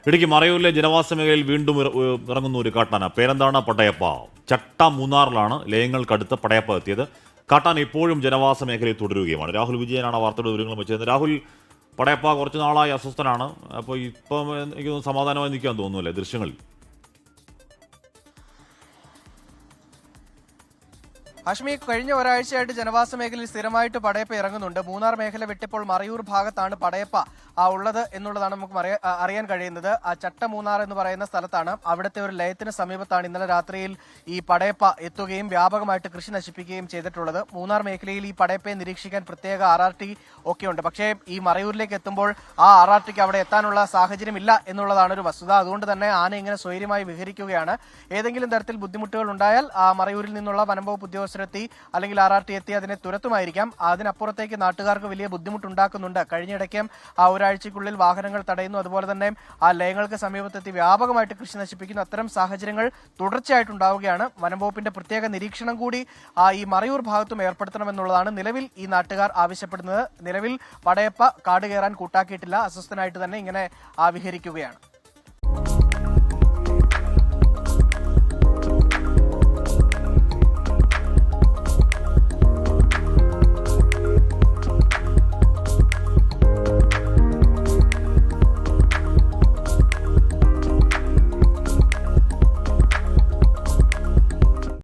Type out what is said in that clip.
ഇടുക്കി മറയൂരിലെ ജനവാസ മേഖലയിൽ വീണ്ടും ഇറങ്ങുന്ന ഒരു കാട്ടാന. പേരെന്താണ്? പടയപ്പ. ചട്ട മൂന്നാറിലാണ് ലയങ്ങൾക്കടുത്ത് പടയപ്പ എത്തിയത്. കാട്ടാന ഇപ്പോഴും ജനവാസ മേഖലയിൽ തുടരുകയുമാണ്. രാഹുൽ വിജയനാണ് വാർത്തയുടെ വിവരങ്ങൾ വെച്ചത്. രാഹുൽ, പടയപ്പ കുറച്ച് നാളായി അസ്വസ്ഥനാണ്. അപ്പോൾ ഇപ്പം എനിക്ക് സമാധാനമായി നിൽക്കാൻ തോന്നുന്നില്ലേ ദൃശ്യങ്ങളിൽ? ഹാഷ്മി, കഴിഞ്ഞ ഒരാഴ്ചയായിട്ട് ജനവാസ മേഖലയിൽ സ്ഥിരമായിട്ട് പടയപ്പ ഇറങ്ങുന്നുണ്ട്. മൂന്നാർ മേഖല വിട്ടിപ്പോൾ മറയൂർ ഭാഗത്താണ് പടയപ്പ ഉള്ളത് എന്നുള്ളതാണ് നമുക്ക് അറിയാൻ കഴിയുന്നത്. ചട്ട മൂന്നാർ എന്ന് പറയുന്ന സ്ഥലത്താണ്. അവിടുത്തെ ഒരു ലയത്തിന് സമീപത്താണ് ഇന്നലെ രാത്രിയിൽ ഈ പടയപ്പ എത്തുകയും വ്യാപകമായിട്ട് കൃഷി നശിപ്പിക്കുകയും ചെയ്തിട്ടുള്ളത്. മൂന്നാർ മേഖലയിൽ ഈ പടയപ്പയെ നിരീക്ഷിക്കാൻ പ്രത്യേക RRT ഒക്കെ ഉണ്ട്. പക്ഷേ ഈ മറയൂരിലേക്ക് എത്തുമ്പോൾ ആ RRTക്ക് അവിടെ എത്താനുള്ള സാഹചര്യമില്ല എന്നുള്ളതാണ് ഒരു വസ്തുത. അതുകൊണ്ട് തന്നെ ആന ഇങ്ങനെ സ്വൈര്യമായി വിഹരിക്കുകയാണ്. ഏതെങ്കിലും തരത്തിൽ ബുദ്ധിമുട്ടുകൾ ഉണ്ടായാൽ മറയൂരിൽ നിന്നുള്ള വനംവകുപ്പ് ഉദ്യോഗസ്ഥരെത്തി അല്ലെങ്കിൽ RRT എത്തി അതിനെ തുരത്തുമായിരിക്കാം. അതിനപ്പുറത്തേക്ക് നാട്ടുകാർക്ക് വലിയ ബുദ്ധിമുട്ടുണ്ടാക്കുന്നുണ്ട്. കഴിഞ്ഞിടയ്ക്കും ഒരാഴ്ചയ്ക്കുള്ളിൽ വാഹനങ്ങൾ തടയുന്നു, അതുപോലെ തന്നെ ആ ലയങ്ങൾക്ക് സമീപത്തെത്തി വ്യാപകമായിട്ട് കൃഷി നശിപ്പിക്കുന്നു. അത്തരം സാഹചര്യങ്ങൾ തുടർച്ചയായിട്ടുണ്ടാവുകയാണ്. വനംവകുപ്പിന്റെ പ്രത്യേക നിരീക്ഷണം കൂടി ഈ മറയൂർ ഭാഗത്തും ഏർപ്പെടുത്തണമെന്നുള്ളതാണ് നിലവിൽ ഈ നാട്ടുകാർ ആവശ്യപ്പെടുന്നത്. നിലവിൽ പടയപ്പ കാട് കയറാൻ കൂട്ടാക്കിയിട്ടില്ല, അസ്വസ്ഥനായിട്ട് തന്നെ ഇങ്ങനെ വിഹരിക്കുകയാണ്.